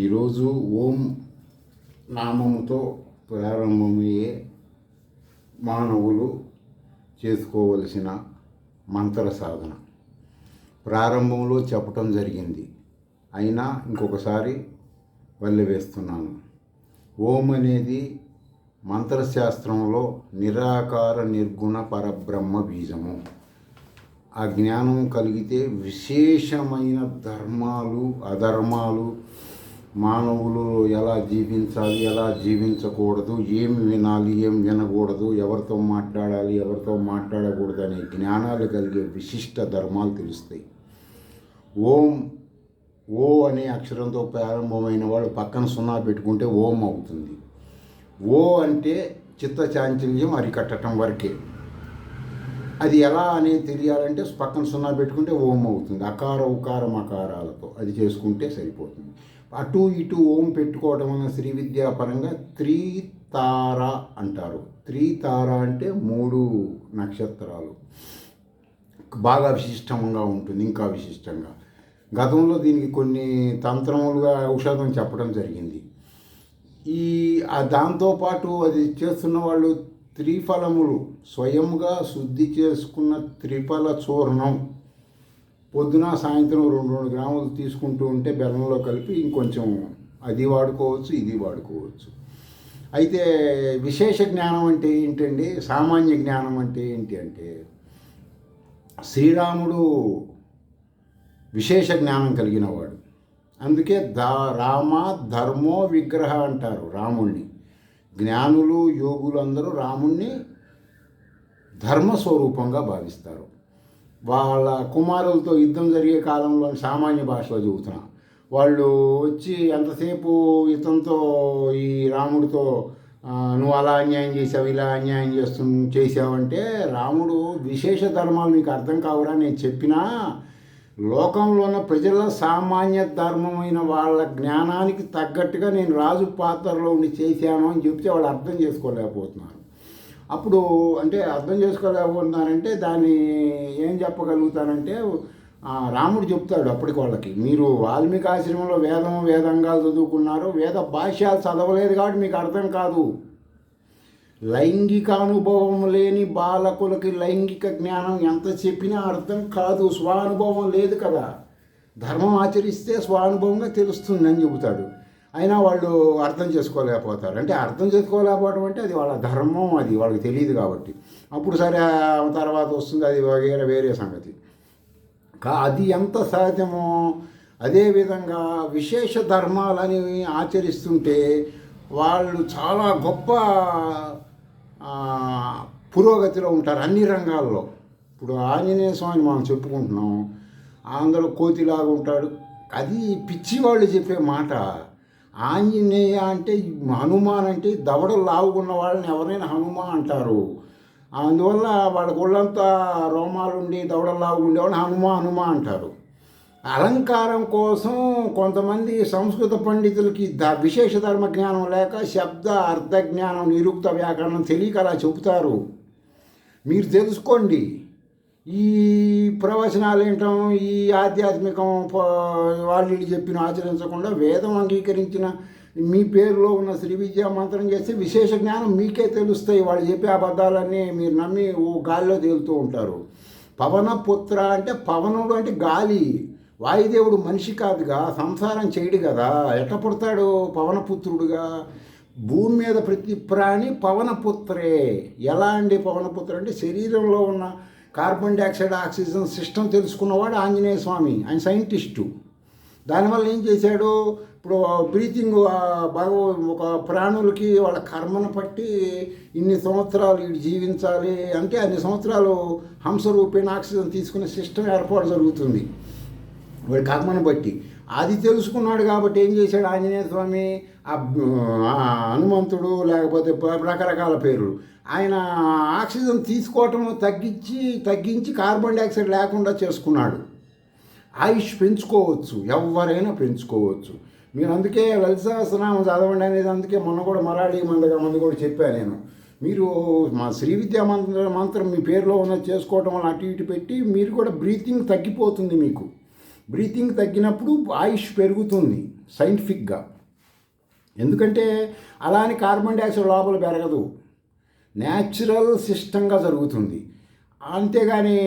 ఈరోజు ఓం నామముతో ప్రారంభమయ్యే మానవులు చేసుకోవలసిన మంత్ర సాధన ప్రారంభంలో చెప్పటం జరిగింది. అయినా ఇంకొకసారి వల్లెవేస్తున్నాను. ఓం అనేది మంత్రశాస్త్రంలో నిరాకార నిర్గుణ పరబ్రహ్మ బీజము. ఆ జ్ఞానం కలిగితే విశేషమైన ధర్మాలు అధర్మాలు, మానవులు ఎలా జీవించాలి, ఎలా జీవించకూడదు, ఏమి వినాలి, ఏం వినకూడదు, ఎవరితో మాట్లాడాలి, ఎవరితో మాట్లాడకూడదు అనే జ్ఞానాలు కలిగే విశిష్ట ధర్మాలు తెలుస్తాయి. ఓ అనే అక్షరంతో ప్రారంభమైన వాళ్ళు పక్కన సున్నా పెట్టుకుంటే ఓం అవుతుంది. ఓ అంటే చిత్త చాంచల్యం అరికట్టడం వరకే. అది ఎలా అనేది తెలియాలంటే పక్కన సున్నా పెట్టుకుంటే ఓం అవుతుంది. అకార ఉకార మకారాలతో అది చేసుకుంటే సరిపోతుంది. అటు ఇటు ఓం పెట్టుకోవడం వల్ల శ్రీ విద్యా పరంగా త్రితార అంటారు. త్రితార అంటే 3 నక్షత్రాలు. బాగా విశిష్టంగా ఉంటుంది. ఇంకా విశిష్టంగా గతంలో దీనికి కొన్ని తంత్రములుగా ఔషధం చెప్పడం జరిగింది. దాంతోపాటు అది చేస్తున్న వాళ్ళు త్రిఫలములు స్వయంగా శుద్ధి చేసుకున్న త్రిఫల చూర్ణం పొద్దున సాయంత్రం 2 గ్రాములు తీసుకుంటూ ఉంటే బెల్లంలో కలిపి ఇంకొంచెం అది వాడుకోవచ్చు, ఇది వాడుకోవచ్చు. అయితే విశేష జ్ఞానం అంటే ఏంటండి, సామాన్య జ్ఞానం అంటే ఏంటి అంటే శ్రీరాముడు విశేష జ్ఞానం కలిగినవాడు. అందుకే రామ ధర్మో విగ్రహ అంటారు రాముణ్ణి. జ్ఞానులు యోగులు అందరూ రాముణ్ణి ధర్మస్వరూపంగా భావిస్తారు. వాళ్ళ కుమారులతో యుద్ధం జరిగే కాలంలో సామాన్య భాషలో చెబుతున్నా, వాళ్ళు వచ్చి ఎంతసేపు ఇతనితో ఈ రాముడితో నువ్వు అలా అన్యాయం చేసావు, ఇలా అన్యాయం చేసావంటే రాముడు విశేష ధర్మాలు మీకు అర్థం కావురా, నేను చెప్పినా లోకంలో ఉన్న ప్రజల సామాన్య ధర్మమైన వాళ్ళ జ్ఞానానికి తగ్గట్టుగా నేను రాజు పాత్రలో ఉండి చేశాను అని చెప్తే వాళ్ళు అర్థం చేసుకోలేకపోతున్నారు. అప్పుడు అంటే అర్థం చేసుకోలేకపోతున్నారంటే దాన్ని ఏం చెప్పగలుగుతారంటే రాముడు చెప్తాడు అప్పటికి వాళ్ళకి, మీరు వాల్మీకి ఆశ్రమంలో వేదంగాలు చదువుకున్నారు, వేద భాష్యాలు చదవలేదు కాబట్టి మీకు అర్థం కాదు. లైంగిక అనుభవం లేని బాలకులకి లైంగిక జ్ఞానం ఎంత చెప్పినా అర్థం కాదు. స్వానుభవం లేదు కదా, ధర్మం ఆచరిస్తే స్వానుభవంగా తెలుస్తుందని చెబుతాడు. అయినా వాళ్ళు అర్థం చేసుకోలేకపోతారు. అంటే అర్థం చేసుకోలేకపోవడం అంటే అది వాళ్ళ ధర్మం, అది వాళ్ళకి తెలియదు కాబట్టి. అప్పుడు సరే తర్వాత వస్తుంది, అది వేరే సంగతి. అది ఎంత సహజమో అదేవిధంగా విశేష ధర్మాలని ఆచరిస్తుంటే వాళ్ళు చాలా గొప్ప పురోగతిలో ఉంటారు అన్ని రంగాల్లో. ఇప్పుడు ఆంజనేయ స్వామిని మనం చెప్పుకుంటున్నాం, అందరూ కోతిలాగా ఉంటాడు. అది పిచ్చి వాళ్ళు చెప్పే మాట. ఆంజనేయ అంటే హనుమాన్ అంటే దవడలు లావుకున్న వాళ్ళని ఎవరైనా హనుమా అంటారు. అందువల్ల వాళ్ళకి ఒళ్ళంతా రోమాలు ఉండి దవడలు లావు ఉండేవాళ్ళని హనుమా అంటారు. అలంకారం కోసం కొంతమంది సంస్కృత పండితులకి విశేష ధర్మ జ్ఞానం లేక శబ్ద అర్థ జ్ఞానం నిరుక్త వ్యాకరణం తెలియక అలా చెబుతారు. మీరు తెలుసుకోండి. ఈ ప్రవచనాలు ఏంటం, ఈ ఆధ్యాత్మికం వాళ్ళు చెప్పిన ఆచరించకుండా వేదం అంగీకరించిన మీ పేరులో ఉన్న శ్రీ విద్యా మంత్రం చేస్తే విశేష జ్ఞానం మీకే తెలుస్తాయి. వాళ్ళు చెప్పే అబద్ధాలన్నీ మీరు నమ్మి గాలిలో తేలుతూ ఉంటారు. పవనపుత్ర అంటే పవనుడు అంటే గాలి. వాయుదేవుడు మనిషి కాదుగా, సంసారం చేయడు కదా, ఎట్లా పుడతాడు పవనపుత్రుడుగా? భూమి మీద ప్రతి ప్రాణి పవనపుత్రే. ఎలా అండి పవనపుత్ర అంటే శరీరంలో ఉన్న కార్బన్ డైఆక్సైడ్ ఆక్సిజన్ సిస్టమ్ తెలుసుకున్నవాడు ఆంజనేయ స్వామి. ఆయన సైంటిస్టు. దానివల్ల ఏం చేశాడు, ఇప్పుడు బ్రీతింగ్ ఒక ప్రాణులకి వాళ్ళ కర్మను బట్టి ఇన్ని సంవత్సరాలు వీడు జీవించాలి అంటే అన్ని సంవత్సరాలు హంసరూపేణ ఆక్సిజన్ తీసుకునే సిస్టమ్ ఏర్పాటు జరుగుతుంది వాడి కర్మను బట్టి. అది తెలుసుకున్నాడు కాబట్టి ఏం చేశాడు ఆంజనేయ స్వామి, హనుమంతుడు లేకపోతే రకరకాల పేర్లు, ఆయన ఆక్సిజన్ తీసుకోవటం తగ్గించి కార్బన్ డైఆక్సైడ్ లేకుండా చేసుకున్నాడు. ఆయుష్ పెంచుకోవచ్చు, ఎవరైనా పెంచుకోవచ్చు. మీరు అందుకే లలిత సహస్రనామం చదవండి అనేది అందుకే మొన్న కూడా మరాఠీ మంది కూడా చెప్పాను నేను. మీరు మా శ్రీ విద్యా మంత్రం మీ పేరులో ఉన్నది చేసుకోవటం వల్ల అటు ఇటు పెట్టి మీరు కూడా బ్రీతింగ్ తగ్గిపోతుంది. మీకు బ్రీతింగ్ తగ్గినప్పుడు ఆయుష్ పెరుగుతుంది. సైంటిఫిక్గా. ఎందుకంటే అలాని కార్బన్ డైఆక్సైడ్ లోపల పెరగదు, న్యాచురల్ సిస్టంగా జరుగుతుంది. అంతేగాని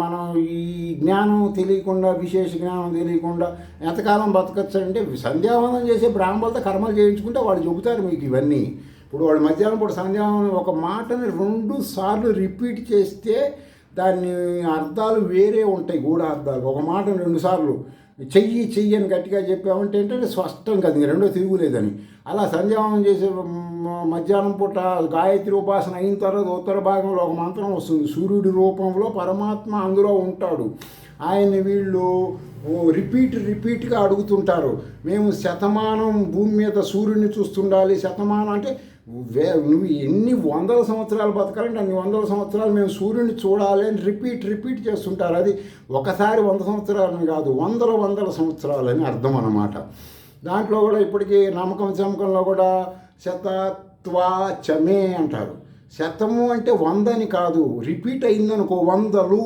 మనం ఈ జ్ఞానం తెలియకుండా, విశేష జ్ఞానం తెలియకుండా ఎంతకాలం బతకచ్చు అంటే, సంధ్యావందనం చేసే బ్రాహ్మణులతో కర్మలు చేయించుకుంటే వాళ్ళు చెబుతారు మీకు ఇవన్నీ. ఇప్పుడు వాళ్ళు మధ్యాహ్నం పూట సంధ్యావందనం ఒక మాటని 2 సార్లు రిపీట్ చేస్తే దాని అర్థాలు వేరే ఉంటాయి, గూఢార్థాలు. ఒక మాటను 2 సార్లు చెయ్యి అని గట్టిగా చెప్పామంటే ఏంటంటే స్పష్టం కదా, ఇంక రెండో తిరుగులేదని. అలా సంధ్యావందనం చేసే మధ్యాహ్నం పూట గాయత్రి ఉపాసన అయిన తర్వాత ఉత్తర భాగంలో ఒక మంత్రం వస్తుంది, సూర్యుడి రూపంలో పరమాత్మ అందులో ఉంటాడు. ఆయన్ని వీళ్ళు రిపీట్గా అడుగుతుంటారు. మేము శతమానం భూమి మీద సూర్యుడిని చూస్తుండాలి. శతమానం అంటే నువ్వు ఎన్ని వందల సంవత్సరాలు బతకాలంటే అన్ని వందల సంవత్సరాలు మేము సూర్యుడిని చూడాలి అని రిపీట్ చేస్తుంటారు. అది ఒకసారి 100 సంవత్సరాలని కాదు, వందల సంవత్సరాలని అర్థం అన్నమాట. దాంట్లో కూడా ఇప్పటికీ నమ్మకంలో కూడా శతత్వాచమే అంటారు. శతము అంటే 100 అని కాదు, రిపీట్ అయిందనుకో 100లు.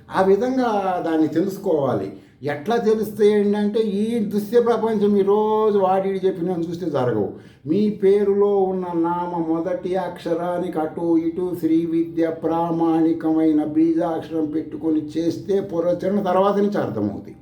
ఆ విధంగా దాన్ని తెలుసుకోవాలి. ఎట్లా తెలుస్తే ఏంటంటే ఈ దృశ్య ప్రపంచం ఈరోజు వాడి చెప్పిన చూస్తే జరగవు. మీ పేరులో ఉన్న నామ మొదటి అక్షరానికి అటు ఇటు శ్రీ విద్య ప్రామాణికమైన బీజాక్షరం పెట్టుకొని చేస్తే పురచరణ తర్వాత నుంచి అర్థమవుతుంది.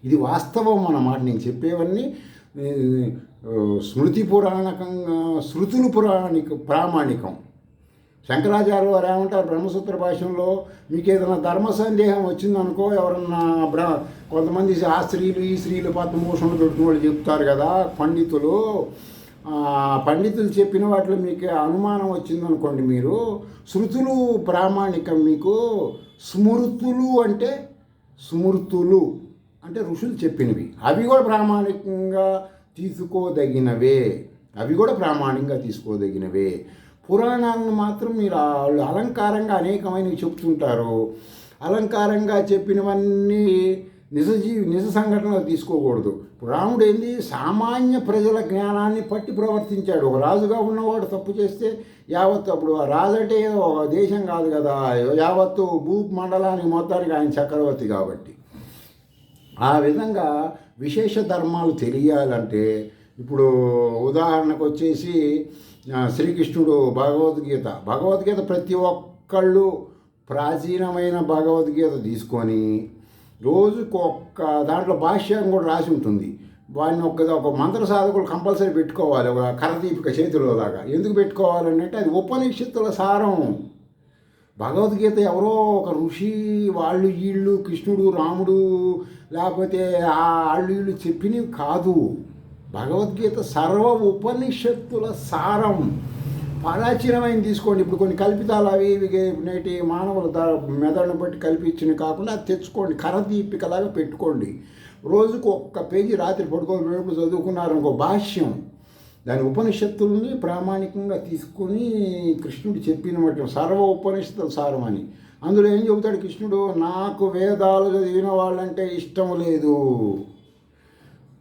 ఇది వాస్తవం అన్నమాట. నేను చెప్పేవన్నీ శృతులు ప్రామాణికం. శంకరాచార్య వారు ఏమంటారు బ్రహ్మసూత్ర భాష్యంలో, మీకు ఏదైనా ధర్మ సందేహం వచ్చిందనుకో, ఎవరన్నా కొంతమంది ఆ స్త్రీలు ఈ స్త్రీలు పద్మభూషణలు పెడుతున్న వాళ్ళు చెప్తారు కదా పండితులు. పండితులు చెప్పిన వాటిలో మీకు అనుమానం వచ్చిందనుకోండి, మీరు శృతులు ప్రామాణికం, మీకు స్మృతులు అంటే ఋషులు చెప్పినవి, అవి కూడా ప్రామాణికంగా తీసుకోదగినవే. పురాణాలను మాత్రం మీరు అలంకారంగా అనేకమైనవి చెప్తుంటారు. అలంకారంగా చెప్పినవన్నీ నిజ సంఘటనలు తీసుకోకూడదు. రాముడు ఏంది, సామాన్య ప్రజల జ్ఞానాన్ని పట్టి ప్రవర్తించాడు. ఒక రాజుగా ఉన్నవాడు తప్పు చేస్తే యావత్తు, అప్పుడు ఆ రాజు అంటే ఒక దేశం కాదు కదా, యావత్తు భూమండలానికి మొత్తానికి ఆయన చక్రవర్తి కాబట్టి. ఆ విధంగా విశేష ధర్మాలు తెలియాలంటే, ఇప్పుడు ఉదాహరణకు వచ్చేసి శ్రీకృష్ణుడు భగవద్గీత ప్రతి ఒక్కళ్ళు ప్రాచీనమైన భగవద్గీత తీసుకొని రోజుకు దాంట్లో భాష్యం కూడా రాసి ఉంటుంది. వాడిని ఒక మంత్ర సాధకులు కంపల్సరీ పెట్టుకోవాలి, ఒక కరదీపిక చేతిలో లాగా. ఎందుకు పెట్టుకోవాలంటే అది ఉపనిషత్తుల సారం. భగవద్గీత ఎవరో ఒక ఋషి వాళ్ళు వీళ్ళు కృష్ణుడు రాముడు లేకపోతే వాళ్ళు వీళ్ళు చెప్పినవి కాదు. భగవద్గీత సర్వ ఉపనిషత్తుల సారం. ప్రాచీనమైన తీసుకోండి. ఇప్పుడు కొన్ని కల్పితాలు అవి నేటి మానవుల మెదడును బట్టి కల్పించినవి కాకుండా అది తెచ్చుకోండి, కరదీపికలాగా పెట్టుకోండి. రోజుకు 1 పేజీ రాత్రి పడుకోబెట్టినప్పుడు చదువుకున్నారనుకో భాష్యం, దాని ఉపనిషత్తుల్ని ప్రామాణికంగా తీసుకుని కృష్ణుడు చెప్పిన సర్వ ఉపనిషత్తుల సారం అని. అందులో ఏం చెబుతాడు కృష్ణుడు, నాకు వేదాలు చదివిన వాళ్ళంటే ఇష్టం లేదు,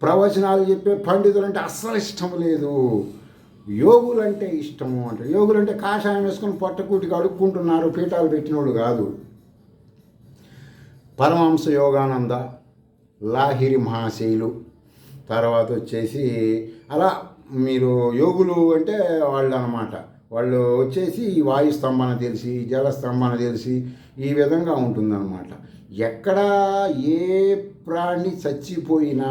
ప్రవచనాలు చెప్పే పండితులంటే అస్సలు ఇష్టం లేదు, యోగులంటే ఇష్టము అంటారు. యోగులంటే కాషాయం వేసుకొని పొట్టకూటికి అడుక్కుంటున్నారు, పీఠాలు పెట్టిన వాళ్ళు కాదు. పరమహంస యోగానంద, లాహిరి మహాశైలు, తర్వాత వచ్చేసి అలా మీరు యోగులు అంటే వాళ్ళు అన్నమాట. వాళ్ళు వచ్చేసి వాయు స్తంభన తెలిసి, జల స్తంభన తెలిసి, ఈ విధంగా ఉంటుందన్నమాట. ఎక్కడ ఏ ప్రాణి చచ్చిపోయినా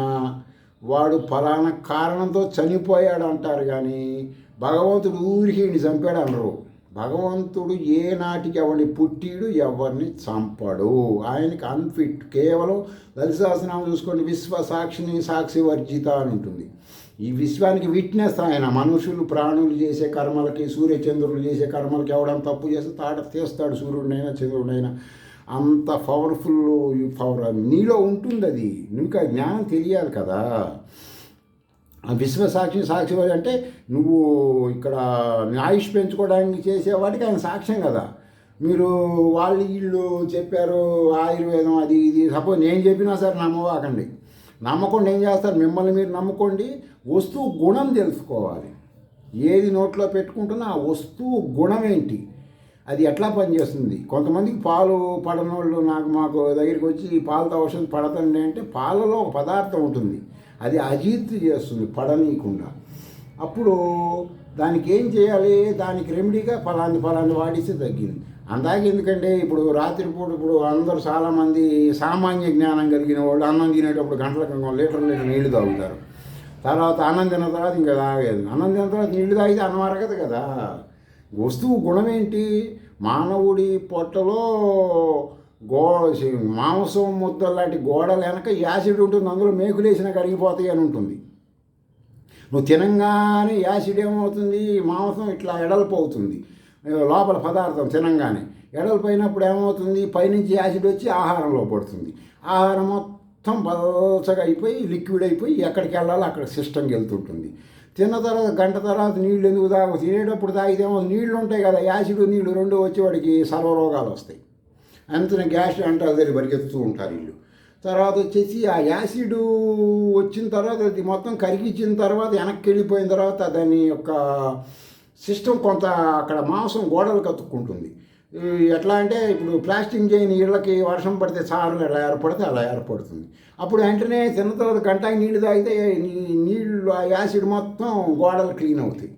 వాడు ఫలానా కారణంతో చనిపోయాడు అంటారు, కానీ భగవంతుడు ఊరికి చంపాడు అనరు. భగవంతుడు ఏ నాటికి ఎవరిని పుట్టిడు, ఎవరిని చంపడు. ఆయనకి అన్ఫిట్. కేవలం లలిత సహస్రనామం చూసుకోండి, విశ్వ సాక్షిని సాక్షి వర్జిత అని ఉంటుంది. ఈ విశ్వానికి విట్నెస్ ఆయన. మనుషులు ప్రాణులు చేసే కర్మలకి, సూర్యచంద్రులు చేసే కర్మలకి ఎవడన్నా తప్పు చేస్తే తాట తీస్తాడు, సూర్యుడినైనా చంద్రుడినైనా. అంత పవర్ నీలో ఉంటుంది. అది నీకు ఆ జ్ఞానం తెలియాలి కదా. విశ్వసాక్షి అంటే నువ్వు ఇక్కడ ఆయుష్ పెంచుకోవడానికి చేసేవాడికి ఆయన సాక్ష్యం కదా. మీరు వీళ్ళు చెప్పారు ఆయుర్వేదం అది ఇది, సపోజ్ నేను చెప్పినా సరే నమ్మవాకండి. నమ్మకుండా ఏం చేస్తారు, మిమ్మల్ని మీరు నమ్ముకోండి. వస్తువు గుణం తెలుసుకోవాలి. ఏది నోట్లో పెట్టుకుంటున్నా ఆ వస్తువు గుణం ఏంటి, అది ఎట్లా పనిచేస్తుంది? కొంతమందికి పాలు పడనోళ్ళు మాకు దగ్గరికి వచ్చి ఈ పాలతో ఔషధం పడతండి అంటే పాలలో ఒక పదార్థం ఉంటుంది, అది అజీర్తి చేస్తుంది పడనీయకుండా. అప్పుడు దానికి ఏం చేయాలి? దానికి రెమెడీగా ఫలాన్ని వాడిస్తే తగ్గింది. అందాక ఎందుకంటే ఇప్పుడు రాత్రిపూట ఇప్పుడు అందరూ చాలామంది సామాన్య జ్ఞానం కలిగిన వాళ్ళు అన్నం తినేటప్పుడు గంటలకు లీటర్ నీళ్లు తాగుతారు. తర్వాత అన్నం తిన్న తర్వాత ఇంకా తాగేది. అన్నం తిన్న తర్వాత నీళ్లు తాగితే అన్నం అరగదు కదా. వస్తువు గుణం ఏంటి? మానవుడి పొట్టలో మాంసం ముద్దలు లాంటి గోడలు వెనక యాసిడ్ ఉంటుంది, అందులో మేకులేసిన కరిగిపోతాయి అని ఉంటుంది. నువ్వు తినంగానే యాసిడ్ ఏమవుతుంది? మాంసం ఇట్లా ఎడల్పు అవుతుంది, లోపల పదార్థం తినంగానే ఎడల్పు అయినప్పుడు ఏమవుతుంది? పైనుంచి యాసిడ్ వచ్చి ఆహారంలో పడుతుంది. ఆహారం మొత్తం పలచగా అయిపోయి లిక్విడ్ అయిపోయి ఎక్కడికి వెళ్ళాలో అక్కడ సిస్టమ్కి వెళ్తుంటుంది. తిన్న తర్వాత గంట తర్వాత నీళ్ళు ఎందుకు తినేటప్పుడు తాగితేమో నీళ్ళు ఉంటాయి కదా, యాసిడ్ నీళ్ళు రెండు వచ్చేవాడికి సర్వరోగాలు వస్తాయి. అంతనే గ్యాస్ అంటే అదే పరిగెత్తుతూ ఉంటారు వీళ్ళు. తర్వాత వచ్చేసి ఆ యాసిడ్ వచ్చిన తర్వాత అది మొత్తం కరిగించిన తర్వాత వెనక్కి వెళ్ళిపోయిన తర్వాత దాని యొక్క సిస్టమ్ కొంత అక్కడ మాంసం గోడలు కతుక్కుంటుంది. ఎట్లా అంటే ఇప్పుడు ప్లాస్టిక్ చేయని ఇళ్ళకి వర్షం పడితే సార్లు ఎలా ఏర్పడితే అలా ఏర్పడుతుంది. అప్పుడు వెంటనే తిన్న తర్వాత గంటకి నీళ్ళు తాగితే నీళ్ళు ఆ యాసిడ్ మొత్తం గోడలు క్లీన్ అవుతాయి.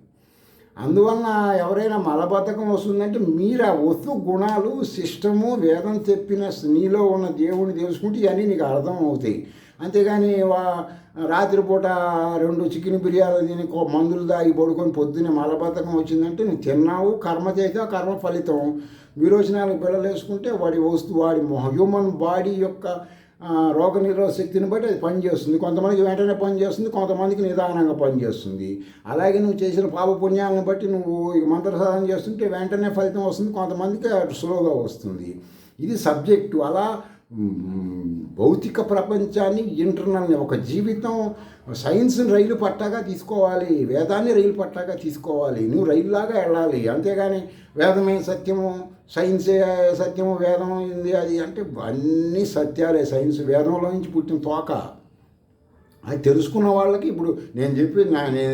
అందువలన ఎవరైనా మలబద్ధకం వస్తుందంటే మీరు ఆ వస్తు గుణాలు సిస్టము వేదం చెప్పిన నీలో ఉన్న దేవుడిని తెలుసుకుంటే ఇవన్నీ నీకు అర్థం అవుతాయి. అంతేగాని రాత్రిపూట 2 చికెన్ బిర్యానీలు తిని మందులు తాగి పడుకొని పొద్దున్నే మలబద్ధకం వచ్చిందంటే నువ్వు తిన్నావు, కర్మ చేస్తే ఆ కర్మ ఫలితం. విరోచనాలకు పిల్లలు వేసుకుంటే వాడి హ్యూమన్ బాడీ యొక్క రోగనిరోధక శక్తిని బట్టి అది పనిచేస్తుంది. కొంతమందికి వెంటనే పనిచేస్తుంది, కొంతమందికి నిదానంగా పనిచేస్తుంది. అలాగే నువ్వు చేసిన పాపపుణ్యాలను బట్టి నువ్వు మంత్రసాధన చేస్తుంటే వెంటనే ఫలితం వస్తుంది, కొంతమందికి స్లోగా వస్తుంది. ఇది సబ్జెక్టు. అలా భౌతిక ప్రపంచాన్ని ఇంటర్నల్ని ఒక జీవితం సైన్స్ని రైలు పట్టాగా తీసుకోవాలి, వేదాన్ని రైలు పట్టాగా తీసుకోవాలి. నువ్వు రైలులాగా వెళ్ళాలి. అంతేగాని వేదమే సత్యము, సైన్సే సత్యము, వేదం ఇది అది అంటే అన్నీ సత్యాలే. సైన్స్ వేదంలో నుంచి పుట్టిన తోక. అది తెలుసుకున్న వాళ్ళకి ఇప్పుడు నేను చెప్పి నేను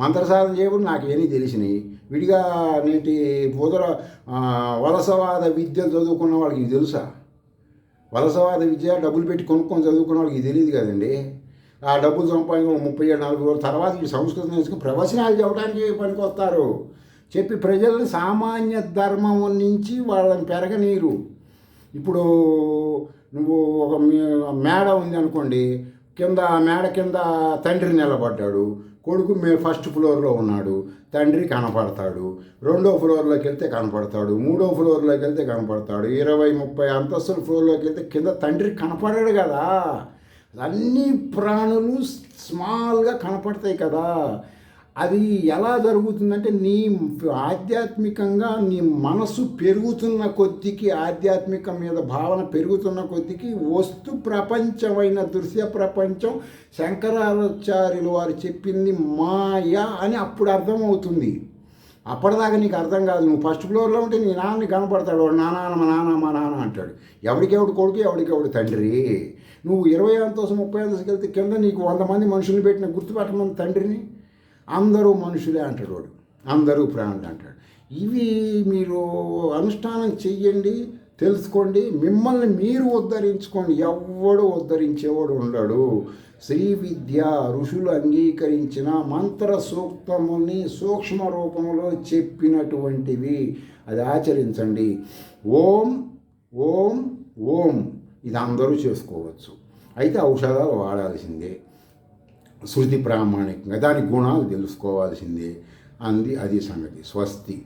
మంత్రసాధన చేయబడి నాకు ఏమీ తెలిసినాయి. విడిగా నేటి వలసవాద విద్య చదువుకున్న వాళ్ళకి ఇది తెలుసా? వలసవాద విద్య డబ్బులు పెట్టి కొనుక్కొని చదువుకున్న వాళ్ళకి తెలియదు కదండి. ఆ డబ్బులు సంపాదించిన 37-40 రోజుల తర్వాత ఈ సంస్కృతం నేర్చుకుని ప్రవచనాలు చెప్పడానికి పనికి వస్తారు. చెప్పి ప్రజల్ని సామాన్య ధర్మం నుంచి వాళ్ళని పెరగనీరు. ఇప్పుడు నువ్వు ఒక మేడ ఉంది అనుకోండి, మేడ కింద తండ్రి నిలబడ్డాడు, కొడుకు ఫస్ట్ ఫ్లోర్లో ఉన్నాడు, తండ్రి కనపడతాడు. 2వ ఫ్లోర్లోకి వెళ్తే కనపడతాడు, 3వ ఫ్లోర్లోకి వెళ్తే కనపడతాడు, 20-30 అంతస్తుల ఫ్లోర్లోకి వెళ్తే కింద తండ్రి కనపడాడు కదా. అన్ని ప్రాణులు స్మాల్గా కనపడతాయి కదా. అది ఎలా జరుగుతుందంటే నీ ఆధ్యాత్మికంగా నీ మనసు పెరుగుతున్న కొద్దికి, ఆధ్యాత్మికం మీద భావన పెరుగుతున్న కొద్దికి వస్తు ప్రపంచమైన దృశ్య ప్రపంచం శంకరాచార్యులు వారు చెప్పింది మాయ అని అప్పుడు అర్థమవుతుంది. అప్పటిదాకా నీకు అర్థం కాదు. నువ్వు ఫస్ట్ ఫ్లోర్లో ఉంటే నీ నాన్నని కనపడతాడు, వాడు మా నాన్న అంటాడు. ఎవడికెవడు కొడుకు, ఎవడికెవడు తండ్రి. నువ్వు 20 అంతస్తు 30 అంతస్తుకి వెళ్తే కింద నీకు 100 మంది మనుషుల్ని పెట్టిన గుర్తుపెట్టమని తండ్రిని. అందరూ మనుషులే అంటాడు వాడు, అందరూ ప్రాణులు అంటాడు. ఇవి మీరు అనుష్ఠానం చెయ్యండి, తెలుసుకోండి, మిమ్మల్ని మీరు ఉద్ధరించుకోండి. ఎవడు ఉద్ధరించేవాడు ఉండడు. శ్రీ విద్య ఋషులు అంగీకరించిన మంత్ర సూక్తముని సూక్ష్మ రూపంలో చెప్పినటువంటివి, అది ఆచరించండి. ఓం ఓం ఓం ఇది అందరూ చేసుకోవచ్చు. అయితే ఔషధాలు వాడాల్సిందే, శృతి ప్రామాణికంగా దాని గుణాలు తెలుసుకోవాల్సిందే. అది సంగతి. స్వస్తి.